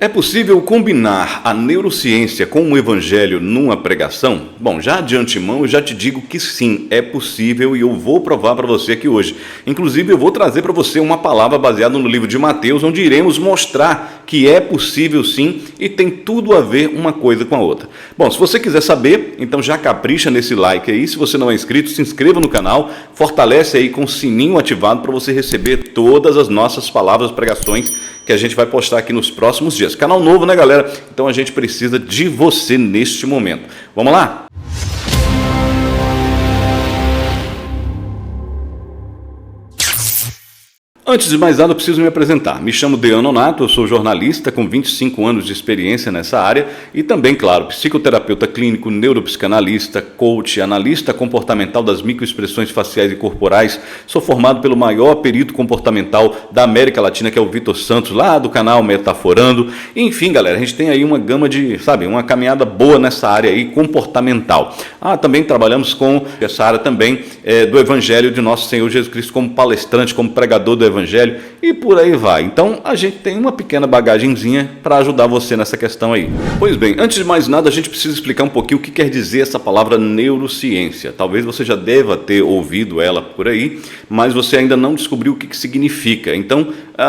É possível combinar a neurociência com o evangelho numa pregação? Bom, já de antemão eu já te digo que sim, é possível e eu vou provar para você aqui hoje. Inclusive eu vou trazer para você uma palavra baseada no livro de Mateus, onde iremos mostrar que é possível sim e tem tudo a ver uma coisa com a outra. Bom, se você quiser saber, então já capricha nesse like aí. Se você não é inscrito, se inscreva no canal, fortalece aí com o sininho ativado para você receber todas as nossas palavras, pregações que a gente vai postar aqui nos próximos dias. Canal novo, né, galera? Então a gente precisa de você neste momento. Vamos lá? Antes de mais nada, eu preciso me apresentar. Me chamo Dean Nonato, eu sou jornalista com 25 anos de experiência nessa área e também, claro, psicoterapeuta clínico, neuropsicanalista, coach, analista comportamental das microexpressões faciais e corporais. Sou formado pelo maior perito comportamental da América Latina, que é o Vitor Santos, lá do canal Metaforando. Enfim, galera, a gente tem aí uma gama de, uma caminhada boa nessa área aí comportamental. Também trabalhamos com essa área também do Evangelho de Nosso Senhor Jesus Cristo como palestrante, como pregador do Evangelho e por aí vai. Então a gente tem uma pequena bagagenzinha para ajudar você nessa questão aí. Pois bem, antes de mais nada a gente precisa explicar um pouquinho o que quer dizer essa palavra neurociência. Talvez você já deva ter ouvido ela por aí, mas você ainda não descobriu o que significa. Então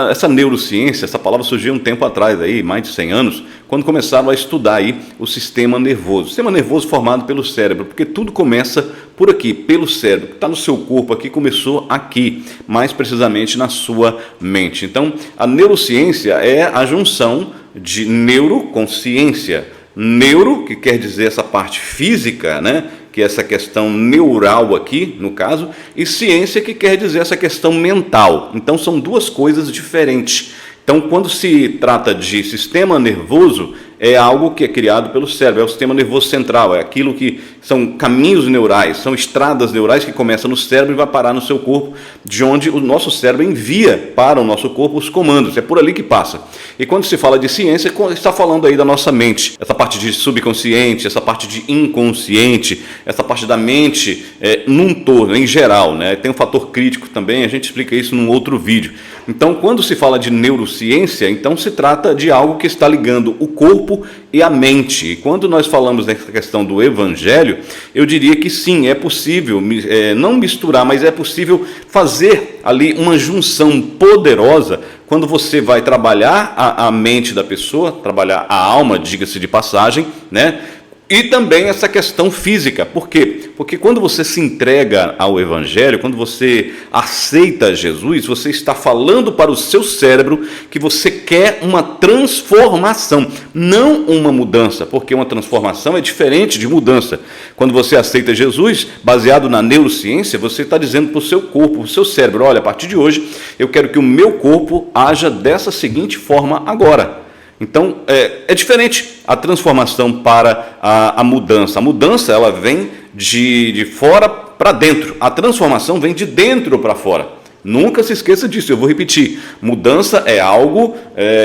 essa neurociência, essa palavra surgiu um tempo atrás aí, mais de 100 anos, quando começaram a estudar aí o sistema nervoso. O sistema nervoso formado pelo cérebro, porque tudo começa por aqui, pelo cérebro, que está no seu corpo aqui, começou aqui, mais precisamente na sua mente. Então, a neurociência é a junção de neuro com ciência. Neuro, que quer dizer essa parte física, né? Que é essa questão neural aqui, no caso, e ciência, que quer dizer essa questão mental. Então, são duas coisas diferentes. Então, quando se trata de sistema nervoso, é algo que é criado pelo cérebro, é o sistema nervoso central, é aquilo que são caminhos neurais, são estradas neurais que começam no cérebro e vai parar no seu corpo, de onde o nosso cérebro envia para o nosso corpo os comandos, é por ali que passa. E quando se fala de ciência, está falando aí da nossa mente, essa parte de subconsciente, essa parte de inconsciente, essa parte da mente num todo, em geral, né? Tem um fator crítico também, a gente explica isso num outro vídeo. Então, quando se fala de neurociência, então se trata de algo que está ligando o corpo e a mente. E quando nós falamos nessa questão do evangelho, eu diria que sim, é possível, não misturar, mas é possível fazer ali uma junção poderosa quando você vai trabalhar a mente da pessoa, trabalhar a alma, diga-se de passagem, né? E também essa questão física. Por quê? Porque quando você se entrega ao Evangelho, quando você aceita Jesus, você está falando para o seu cérebro que você quer uma transformação, não uma mudança, porque uma transformação é diferente de mudança. Quando você aceita Jesus, baseado na neurociência, você está dizendo para o seu corpo, para o seu cérebro, olha, a partir de hoje eu quero que o meu corpo haja dessa seguinte forma agora. Então, é diferente a transformação para a mudança. A mudança, ela vem de fora para dentro. A transformação vem de dentro para fora. Nunca se esqueça disso, eu vou repetir. Mudança é algo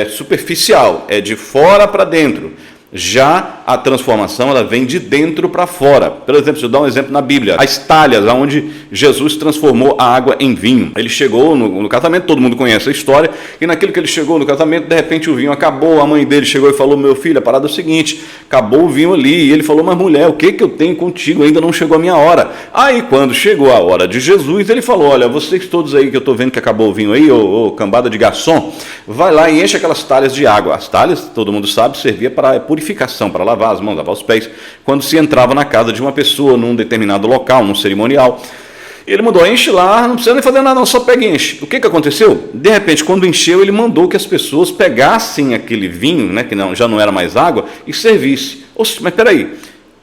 superficial, é de fora para dentro. Já a transformação, ela vem de dentro para fora. Por exemplo, se eu dar um exemplo na Bíblia, as talhas, onde Jesus transformou a água em vinho. Ele chegou no casamento, todo mundo conhece a história, e naquilo que ele chegou no casamento, de repente o vinho acabou, a mãe dele chegou e falou, meu filho, a parada é o seguinte, acabou o vinho ali, e ele falou, mas mulher, o que eu tenho contigo? Ainda não chegou a minha hora. Aí, quando chegou a hora de Jesus, ele falou, olha, vocês todos aí que eu estou vendo que acabou o vinho aí, ô cambada de garçom, vai lá e enche aquelas talhas de água. As talhas, todo mundo sabe, servia para purificação, para lavar as mãos, lavar os pés, quando se entrava na casa de uma pessoa, num determinado local, num cerimonial. Ele mandou, enche lá, não precisa nem fazer nada, não, só pega e enche. O que aconteceu? De repente, quando encheu, ele mandou que as pessoas pegassem aquele vinho, né, que já não era mais água, e servisse. Mas peraí,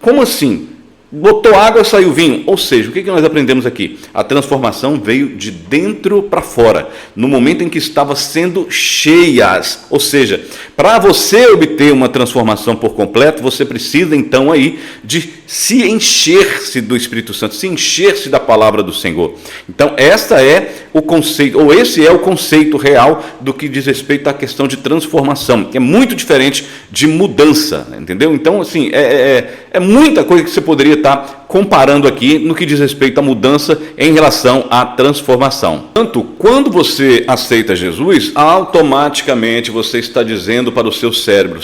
como assim? Botou água e saiu vinho. Ou seja, o que nós aprendemos aqui? A transformação veio de dentro para fora, no momento em que estava sendo cheias. Ou seja, para você obter uma transformação por completo, você precisa então aí de se encher-se do Espírito Santo, se encher-se da palavra do Senhor. Então, essa é o conceito, ou esse é o conceito real do que diz respeito à questão de transformação, que é muito diferente de mudança, entendeu? Então, assim, é muita coisa que você poderia estar comparando aqui no que diz respeito à mudança em relação à transformação. Tanto, quando você aceita Jesus, automaticamente você está dizendo para o seu cérebro,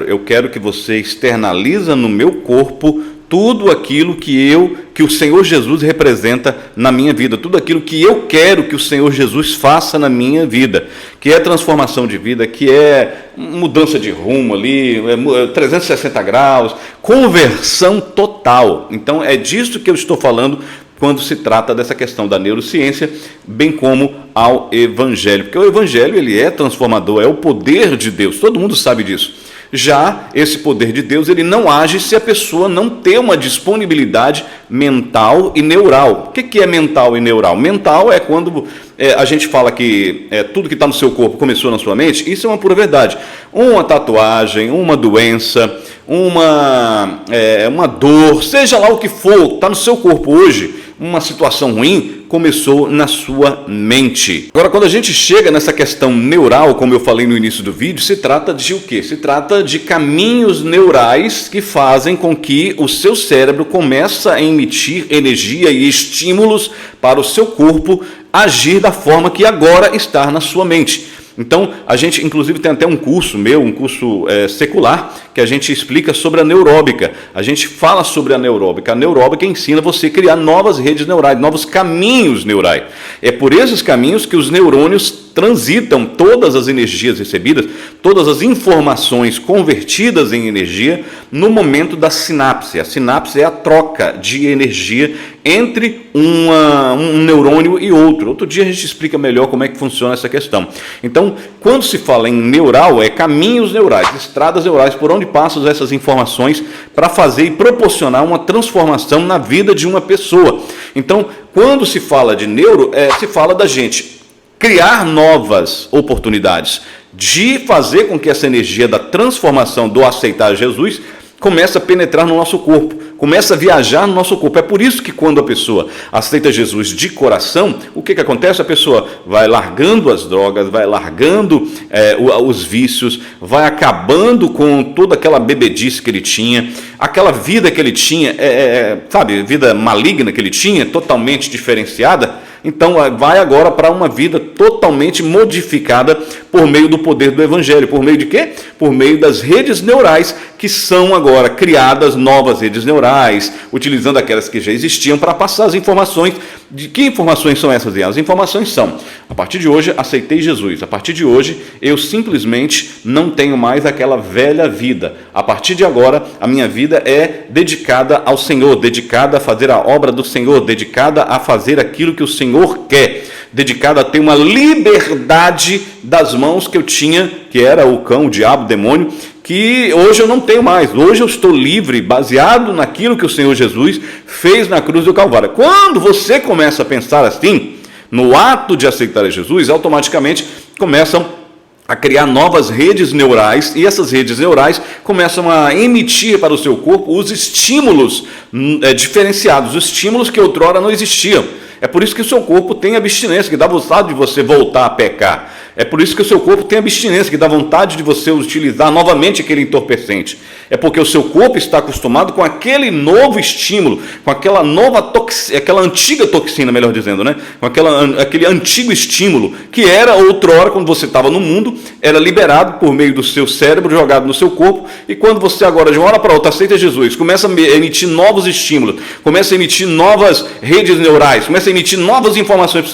eu quero que você externaliza no meu corpo tudo aquilo que o Senhor Jesus representa na minha vida, tudo aquilo que eu quero que o Senhor Jesus faça na minha vida, que é transformação de vida, que é mudança de rumo ali, 360 graus, conversão total. Então é disso que eu estou falando quando se trata dessa questão da neurociência, bem como ao Evangelho, porque o Evangelho ele é transformador, é o poder de Deus, todo mundo sabe disso. Já esse poder de Deus, ele não age se a pessoa não ter uma disponibilidade mental e neural. O que é mental e neural? Mental é quando a gente fala que tudo que está no seu corpo começou na sua mente. Isso é uma pura verdade. Uma tatuagem, uma doença, uma dor, seja lá o que for, está no seu corpo hoje, uma situação ruim, começou na sua mente. Agora, quando a gente chega nessa questão neural, como eu falei no início do vídeo, se trata de o quê? Se trata de caminhos neurais que fazem com que o seu cérebro comece a emitir energia e estímulos para o seu corpo agir da forma que agora está na sua mente. Então, a gente inclusive tem até um curso secular, que a gente explica sobre a neuróbica. A gente fala sobre a neuróbica. A neuróbica ensina você a criar novas redes neurais, novos caminhos neurais. É por esses caminhos que os neurônios transitam todas as energias recebidas, todas as informações convertidas em energia no momento da sinapse. A sinapse é a troca de energia entre um neurônio e outro. Outro dia a gente explica melhor como é que funciona essa questão. Então, quando se fala em neural, é caminhos neurais, estradas neurais por onde passam essas informações para fazer e proporcionar uma transformação na vida de uma pessoa. Então, quando se fala de neuro, se fala da gente criar novas oportunidades de fazer com que essa energia da transformação do aceitar Jesus comece a penetrar no nosso corpo, começa a viajar no nosso corpo. É por isso que quando a pessoa aceita Jesus de coração, o que acontece? A pessoa vai largando as drogas, vai largando os vícios, vai acabando com toda aquela bebedice que ele tinha, aquela vida que ele tinha, vida maligna que ele tinha, totalmente diferenciada. Então vai agora para uma vida totalmente modificada por meio do poder do Evangelho. Por meio de quê? Por meio das redes neurais, que são agora criadas novas redes neurais, utilizando aquelas que já existiam para passar as informações. De que informações são essas? As informações são: a partir de hoje aceitei Jesus, a partir de hoje eu simplesmente não tenho mais aquela velha vida. A partir de agora a minha vida é dedicada ao Senhor, dedicada a fazer a obra do Senhor, dedicada a fazer aquilo que o Senhor quer, dedicada a ter uma liberdade das mãos que eu tinha, que era o cão, o diabo, o demônio, que hoje eu não tenho mais. Hoje eu estou livre, baseado naquilo que o Senhor Jesus fez na cruz do Calvário. Quando você começa a pensar assim, no ato de aceitar Jesus, automaticamente começam a criar novas redes neurais, e essas redes neurais começam a emitir para o seu corpo os estímulos diferenciados, os estímulos que outrora não existiam. É por isso que o seu corpo tem abstinência, que dá vontade de você voltar a pecar. É por isso que o seu corpo tem abstinência, que dá vontade de você utilizar novamente aquele entorpecente. É porque o seu corpo está acostumado com aquele novo estímulo, com aquela aquela antiga toxina, melhor dizendo, né? Com aquele antigo estímulo, que era outrora, quando você estava no mundo, era liberado por meio do seu cérebro, jogado no seu corpo, e quando você agora, de uma hora para outra, aceita Jesus, começa a emitir novos estímulos, começa a emitir novas redes neurais, começa a emitir novas informações para o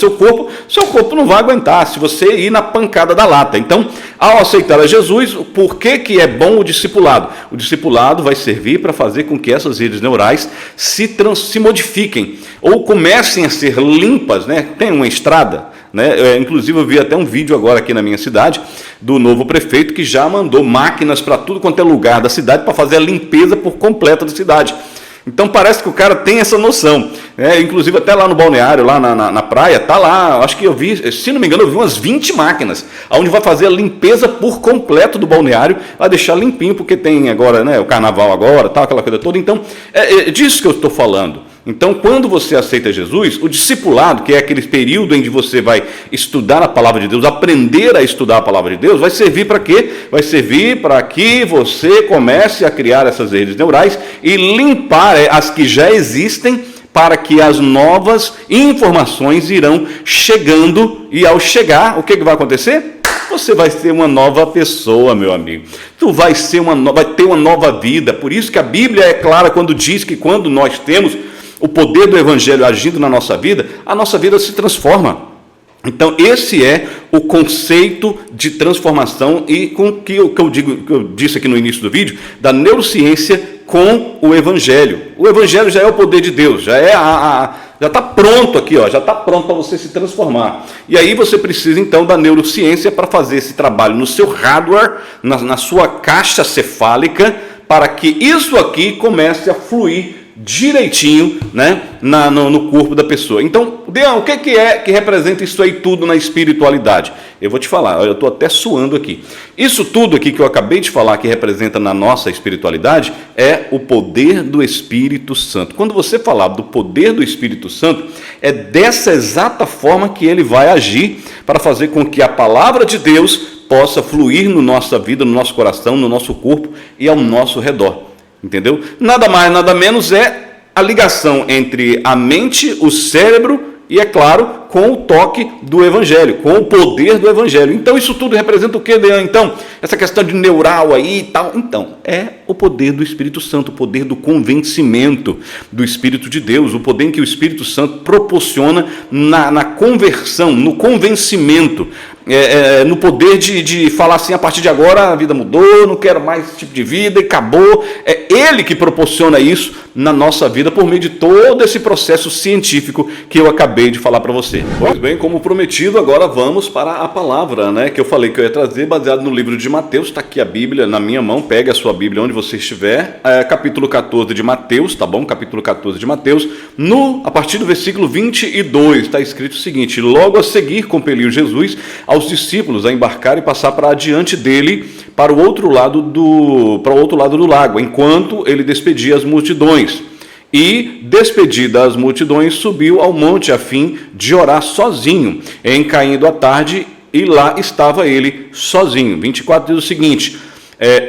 seu corpo não vai aguentar se você ir na pancada da lata. Então, ao aceitar a Jesus, por que é bom o discipulado? O discipulado vai servir para fazer com que essas redes neurais se modifiquem, ou comecem a ser limpas, né? Tem uma estrada, né? Inclusive eu vi até um vídeo agora aqui na minha cidade, do novo prefeito, que já mandou máquinas para tudo quanto é lugar da cidade, para fazer a limpeza por completa da cidade. Então parece que o cara tem essa noção. Inclusive até lá no balneário, lá na praia, tá lá, acho que eu vi, se não me engano, eu vi umas 20 máquinas, onde vai fazer a limpeza por completo do balneário, vai deixar limpinho, porque tem agora, o carnaval agora, tal, aquela coisa toda. Então, é disso que eu estou falando. Então, quando você aceita Jesus, o discipulado, que é aquele período em que você vai estudar a palavra de Deus, aprender a estudar a palavra de Deus, vai servir para quê? Vai servir para que você comece a criar essas redes neurais e limpar as que já existem, para que as novas informações irão chegando, e ao chegar, o que vai acontecer? Você vai ser uma nova pessoa, meu amigo. Tu vai ter uma nova vida. Por isso que a Bíblia é clara quando diz que quando nós temos o poder do Evangelho agindo na nossa vida, a nossa vida se transforma. Então, esse é o conceito de transformação e com que eu disse aqui no início do vídeo, da neurociência com o Evangelho. O Evangelho já é o poder de Deus, já está pronto aqui, já está pronto para você se transformar. E aí você precisa então da neurociência para fazer esse trabalho no seu hardware, na sua caixa cefálica, para que isso aqui comece a fluir direitinho, no corpo da pessoa. Então, Deão, o que é que representa isso aí tudo na espiritualidade? Eu vou te falar, eu estou até suando aqui. Isso tudo aqui que eu acabei de falar que representa na nossa espiritualidade é o poder do Espírito Santo. Quando você falar do poder do Espírito Santo, é dessa exata forma que ele vai agir para fazer com que a palavra de Deus possa fluir na nossa vida, no nosso coração, no nosso corpo e ao nosso redor. Entendeu? Nada mais, nada menos é a ligação entre a mente, o cérebro e, é claro, com o toque do Evangelho, com o poder do Evangelho. Então, isso tudo representa o que, Dean? Então, essa questão de neural aí e tal. Então, é o poder do Espírito Santo, o poder do convencimento do Espírito de Deus, o poder em que o Espírito Santo proporciona na conversão, no convencimento, no poder de falar assim, a partir de agora a vida mudou, não quero mais esse tipo de vida e acabou. É ele que proporciona isso na nossa vida por meio de todo esse processo científico que eu acabei de falar para você. Pois bem, como prometido, agora vamos para a palavra, que eu falei que eu ia trazer, baseado no livro de Mateus. Está aqui a Bíblia na minha mão, pegue a sua Bíblia onde você estiver, capítulo 14 de Mateus, tá bom? Capítulo 14 de Mateus, a partir do versículo 22, está escrito o seguinte: logo a seguir compeliu Jesus aos discípulos a embarcar e passar para adiante dele para o outro lado do lago, enquanto ele despedia as multidões. E, despedida as multidões, subiu ao monte a fim de orar sozinho. Em caindo a tarde, e lá estava ele sozinho. 24 diz o seguinte: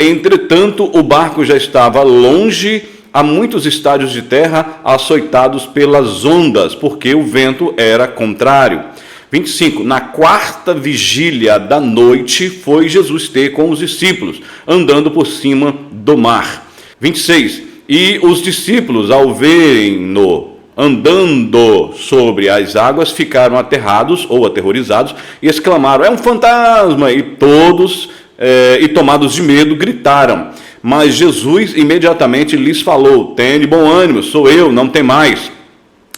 entretanto, o barco já estava longe, a muitos estádios de terra, açoitados pelas ondas, porque o vento era contrário. 25, na quarta vigília da noite, foi Jesus ter com os discípulos, andando por cima do mar. 26, e os discípulos, ao verem-no andando sobre as águas, ficaram aterrados ou aterrorizados e exclamaram: é um fantasma! E todos, tomados de medo, gritaram. Mas Jesus imediatamente lhes falou: tende bom ânimo, sou eu, não tem mais.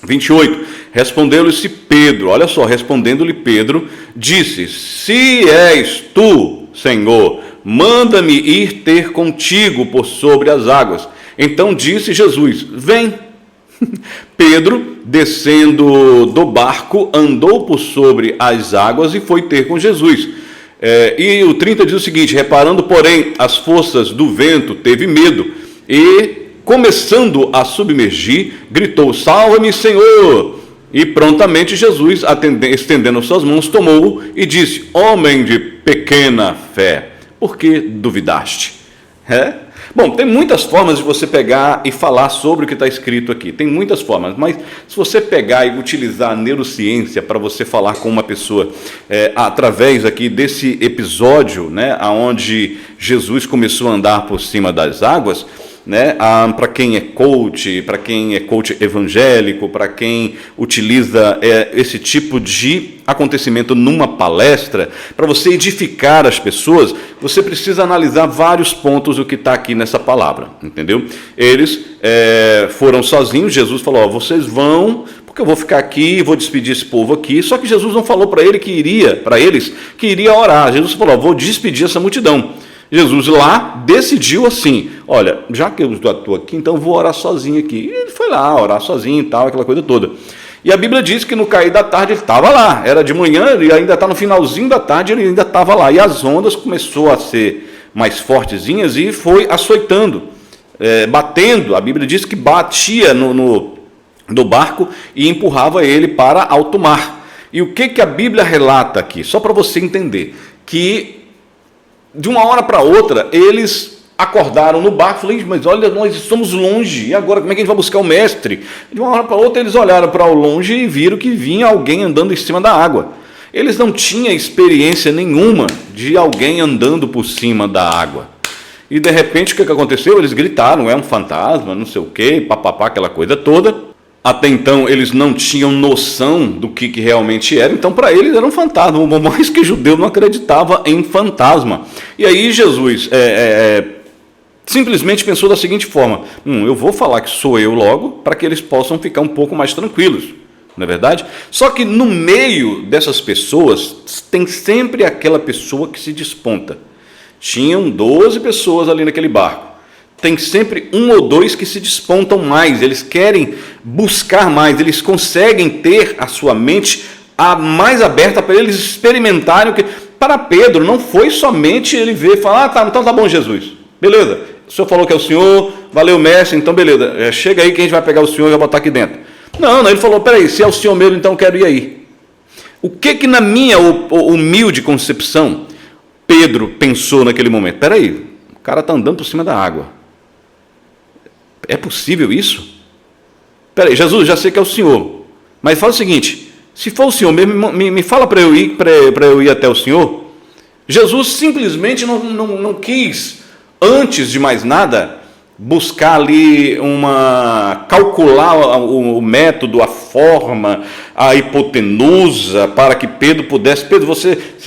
28, respondeu-lhe Pedro, olha só, respondendo-lhe Pedro, disse: se és tu, Senhor, manda-me ir ter contigo por sobre as águas. Então disse Jesus: vem. Pedro, descendo do barco, andou por sobre as águas e foi ter com Jesus. E o 30 diz o seguinte: reparando, porém, as forças do vento, teve medo e, começando a submergir, gritou: salva-me, Senhor! E prontamente Jesus, estendendo suas mãos, tomou-o e disse: homem de pequena fé, por que duvidaste? Bom, tem muitas formas de você pegar e falar sobre o que está escrito aqui. Tem muitas formas, mas se você pegar e utilizar a neurociência para você falar com uma pessoa, através aqui desse episódio, onde Jesus começou a andar por cima das águas, para quem é coach evangélico, para quem utiliza esse tipo de acontecimento numa palestra, para você edificar as pessoas, você precisa analisar vários pontos do que está aqui nessa palavra, entendeu? Eles foram sozinhos, Jesus falou: vocês vão, porque eu vou ficar aqui e vou despedir esse povo aqui. Só que Jesus não falou para eles que iria orar. Jesus falou: vou despedir essa multidão. Jesus lá decidiu assim, olha, já que eu estou aqui, então eu vou orar sozinho aqui. E ele foi lá orar sozinho e tal, aquela coisa toda. E a Bíblia diz que no cair da tarde ele estava lá, era de manhã, e ainda está no finalzinho da tarde, ele ainda estava lá. E as ondas começou a ser mais fortezinhas e foi açoitando, batendo. A Bíblia diz que batia no barco e empurrava ele para alto mar. E o que a Bíblia relata aqui? Só para você entender, que de uma hora para outra eles acordaram no barco, falei, mas olha, nós estamos longe, e agora como é que a gente vai buscar o mestre? De uma hora para outra eles olharam para o longe e viram que vinha alguém andando em cima da água. Eles não tinham experiência nenhuma de alguém andando por cima da água. E de repente o que aconteceu? Eles gritaram, é um fantasma, não sei o quê, papapá, aquela coisa toda. Até então eles não tinham noção do que realmente era, então para eles era um fantasma, mais que judeu não acreditava em fantasma. E aí Jesus simplesmente pensou da seguinte forma, eu vou falar que sou eu logo, para que eles possam ficar um pouco mais tranquilos, não é verdade? Só que no meio dessas pessoas, tem sempre aquela pessoa que se desponta. Tinham 12 pessoas ali naquele barco. Tem sempre um ou dois que se despontam mais, eles querem buscar mais, eles conseguem ter a sua mente mais aberta para eles experimentarem o que... Para Pedro, não foi somente ele ver e falar, então tá bom, Jesus, beleza, o senhor falou que é o senhor, valeu, mestre, então beleza, chega aí que a gente vai pegar o senhor e vai botar aqui dentro. Não, ele falou, peraí, se é o senhor mesmo, então eu quero ir aí. O que na minha humilde concepção, Pedro pensou naquele momento? Peraí, o cara está andando por cima da água. É possível isso? Peraí, Jesus, já sei que é o senhor, mas fala o seguinte, se for o senhor mesmo, me fala para eu ir até o senhor. Jesus simplesmente não quis, antes de mais nada, buscar ali calcular o método, a forma, a hipotenusa, para que Pedro pudesse... Pedro,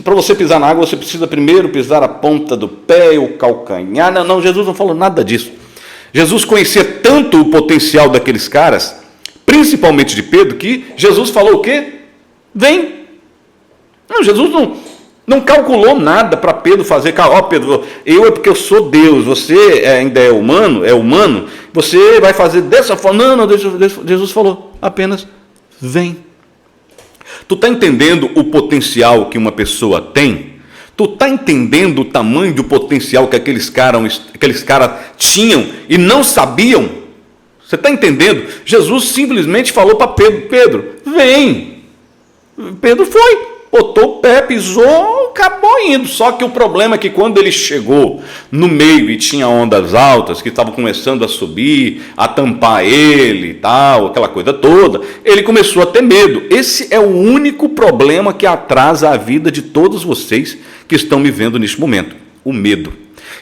para você pisar na água, você precisa primeiro pisar a ponta do pé, o calcanhar. Não, Jesus não falou nada disso. Jesus conhecia tanto o potencial daqueles caras, principalmente de Pedro, que Jesus falou o quê? Vem. Não, Jesus não calculou nada para Pedro fazer. Pedro, eu é porque eu sou Deus, você ainda é humano, você vai fazer dessa forma. Não, Jesus falou, apenas vem. Tu está entendendo o potencial que uma pessoa tem? Tu está entendendo o tamanho do potencial que aqueles caras tinham e não sabiam? Você está entendendo? Jesus simplesmente falou para Pedro, vem. Pedro foi, botou o pé, pisou, acabou indo. Só que o problema é que quando ele chegou no meio e tinha ondas altas que estavam começando a subir, a tampar ele e tal, aquela coisa toda, ele começou a ter medo. Esse é o único problema que atrasa a vida de todos vocês que estão me vendo neste momento, o medo.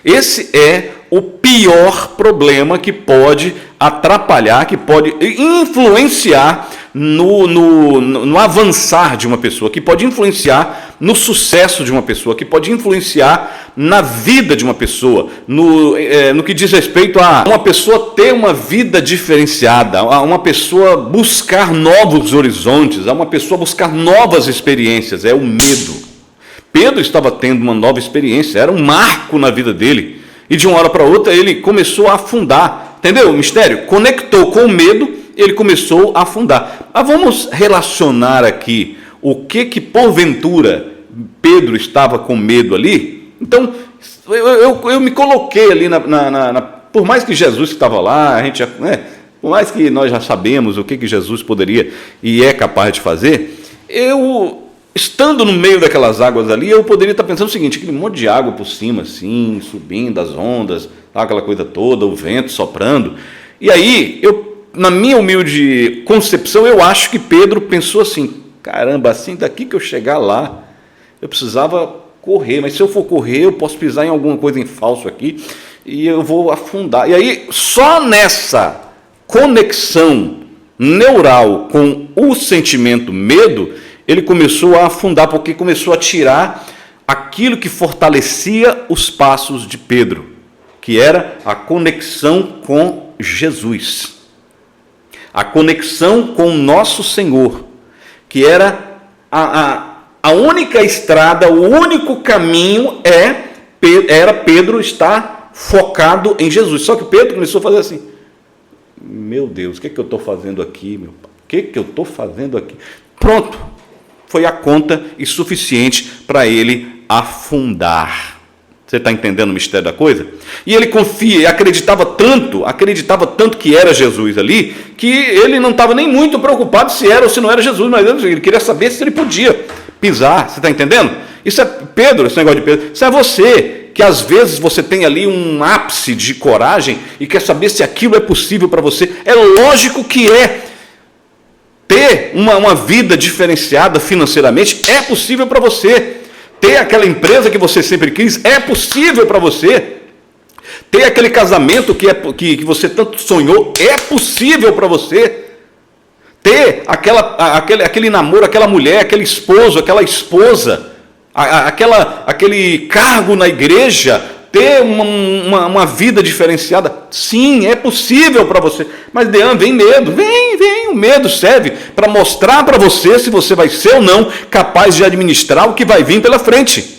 Esse é o pior problema que pode atrapalhar, que pode influenciar no avançar de uma pessoa, que pode influenciar no sucesso de uma pessoa, que pode influenciar na vida de uma pessoa, no que diz respeito a uma pessoa ter uma vida diferenciada, a uma pessoa buscar novos horizontes, a uma pessoa buscar novas experiências. É o medo. Pedro estava tendo uma nova experiência, era um marco na vida dele, e de uma hora para outra ele começou a afundar, entendeu o mistério? Conectou com o medo, ele começou a afundar. Mas vamos relacionar aqui o que porventura Pedro estava com medo ali. Então eu me coloquei ali por mais que Jesus estava lá, por mais que nós já sabemos o que Jesus poderia e é capaz de fazer, estando no meio daquelas águas ali, eu poderia estar pensando o seguinte, aquele monte de água por cima, assim, subindo, as ondas, aquela coisa toda, o vento soprando. E aí, na minha humilde concepção, eu acho que Pedro pensou assim, caramba, assim daqui que eu chegar lá, eu precisava correr, mas se eu for correr, eu posso pisar em alguma coisa em falso aqui, e eu vou afundar. E aí, só nessa conexão neural com o sentimento medo, ele começou a afundar, porque começou a tirar aquilo que fortalecia os passos de Pedro, que era a conexão com Jesus, a conexão com o nosso Senhor, que era a única estrada, o único caminho é era Pedro estar focado em Jesus. Só que Pedro começou a fazer assim: meu Deus, o que é que eu estou fazendo aqui, meu pai? O que é que eu estou fazendo aqui? Pronto, foi a conta e suficiente para ele afundar. Você está entendendo o mistério da coisa? E ele confia, acreditava tanto que era Jesus ali, que ele não estava nem muito preocupado se era ou se não era Jesus, mas ele queria saber se ele podia pisar. Você está entendendo? Isso é Pedro, esse negócio de Pedro. Isso é você, que às vezes você tem ali um ápice de coragem e quer saber se aquilo é possível para você. É lógico que é. Ter uma vida diferenciada financeiramente é possível para você. Ter aquela empresa que você sempre quis é possível para você. Ter aquele casamento que você tanto sonhou é possível para você. Ter aquele namoro, aquela mulher, aquele esposo, aquela esposa, aquele cargo na igreja, ter uma vida diferenciada, sim, é possível para você. Mas Dean, vem medo, vem, o medo serve para mostrar para você se você vai ser ou não capaz de administrar o que vai vir pela frente.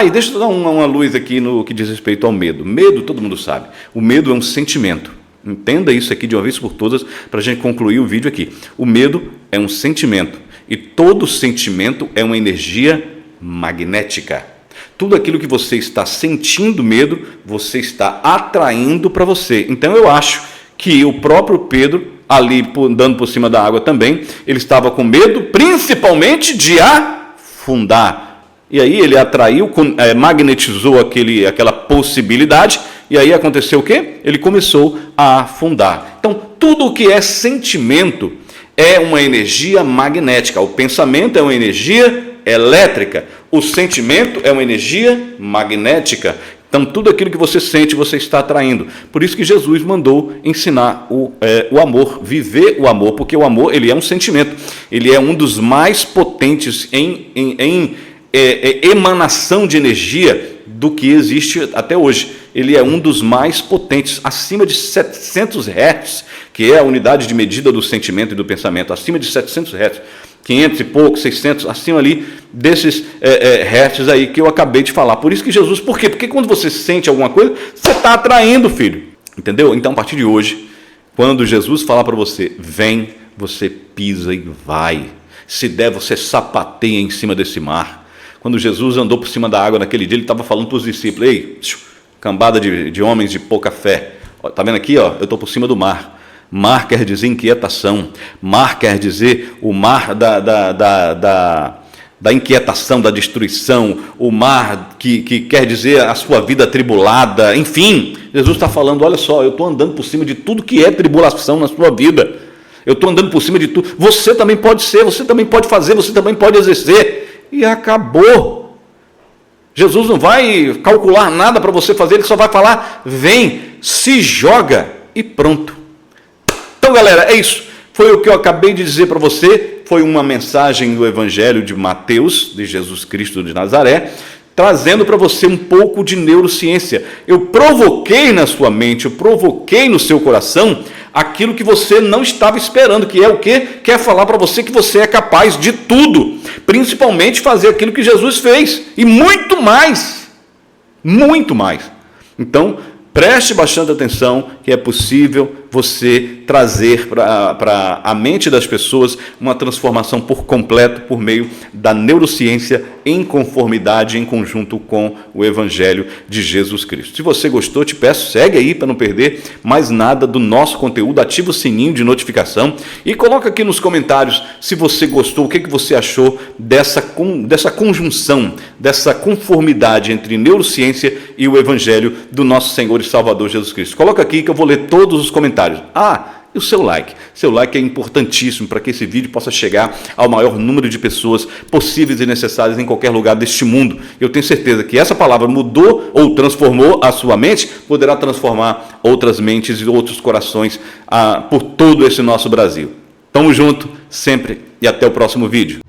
E deixa eu dar uma luz aqui no que diz respeito ao medo. Medo, todo mundo sabe, o medo é um sentimento. Entenda isso aqui de uma vez por todas para a gente concluir o vídeo aqui. O medo é um sentimento e todo sentimento é uma energia magnética. Tudo aquilo que você está sentindo medo, você está atraindo para você. Então eu acho que o próprio Pedro, ali andando por cima da água também, ele estava com medo principalmente de afundar. E aí ele atraiu, magnetizou aquela possibilidade, e aí aconteceu o quê? Ele começou a afundar. Então tudo o que é sentimento é uma energia magnética. O pensamento é uma energia elétrica. O sentimento é uma energia magnética. Então, tudo aquilo que você sente, você está atraindo. Por isso que Jesus mandou ensinar o amor, viver o amor, porque o amor ele é um sentimento. Ele é um dos mais potentes em emanação de energia do que existe até hoje. Ele é um dos mais potentes, acima de 700 Hz, que é a unidade de medida do sentimento e do pensamento, acima de 700 Hz. 500 e pouco, 600, acima ali desses hertz aí que eu acabei de falar. Por isso que Jesus, por quê? Porque quando você sente alguma coisa, você está atraindo, filho. Entendeu? Então, a partir de hoje, quando Jesus falar para você, vem, você pisa e vai. Se der, você sapateia em cima desse mar. Quando Jesus andou por cima da água naquele dia, ele estava falando para os discípulos: ei, cambada de homens de pouca fé. Está vendo aqui? Eu estou por cima do mar. Mar quer dizer inquietação. Mar quer dizer o mar da inquietação, da destruição. O mar que quer dizer a sua vida atribulada. Enfim, Jesus está falando: olha só, eu estou andando por cima de tudo que é tribulação na sua vida. Eu estou andando por cima de tudo. Você também pode ser, você também pode fazer, você também pode exercer. E acabou. Jesus não vai calcular nada para você fazer, ele só vai falar: vem, se joga e pronto. Então, galera, é isso. Foi o que eu acabei de dizer para você. Foi uma mensagem do Evangelho de Mateus, de Jesus Cristo de Nazaré, trazendo para você um pouco de neurociência. Eu provoquei na sua mente, eu provoquei no seu coração aquilo que você não estava esperando, que é o quê? Quer falar para você que você é capaz de tudo, principalmente fazer aquilo que Jesus fez, e muito mais. Muito mais. Então, preste bastante atenção que é possível você trazer para a mente das pessoas uma transformação por completo por meio da neurociência em conformidade, em conjunto com o Evangelho de Jesus Cristo. Se você gostou, te peço, segue aí para não perder mais nada do nosso conteúdo, ativa o sininho de notificação e coloca aqui nos comentários se você gostou, o que você achou dessa conjunção, dessa conformidade entre neurociência e o Evangelho do nosso Senhor e Salvador Jesus Cristo. Coloca aqui que eu vou ler todos os comentários. E o seu like? Seu like é importantíssimo para que esse vídeo possa chegar ao maior número de pessoas possíveis e necessárias em qualquer lugar deste mundo. Eu tenho certeza que essa palavra mudou ou transformou a sua mente, poderá transformar outras mentes e outros corações por todo esse nosso Brasil. Tamo junto, sempre, e até o próximo vídeo.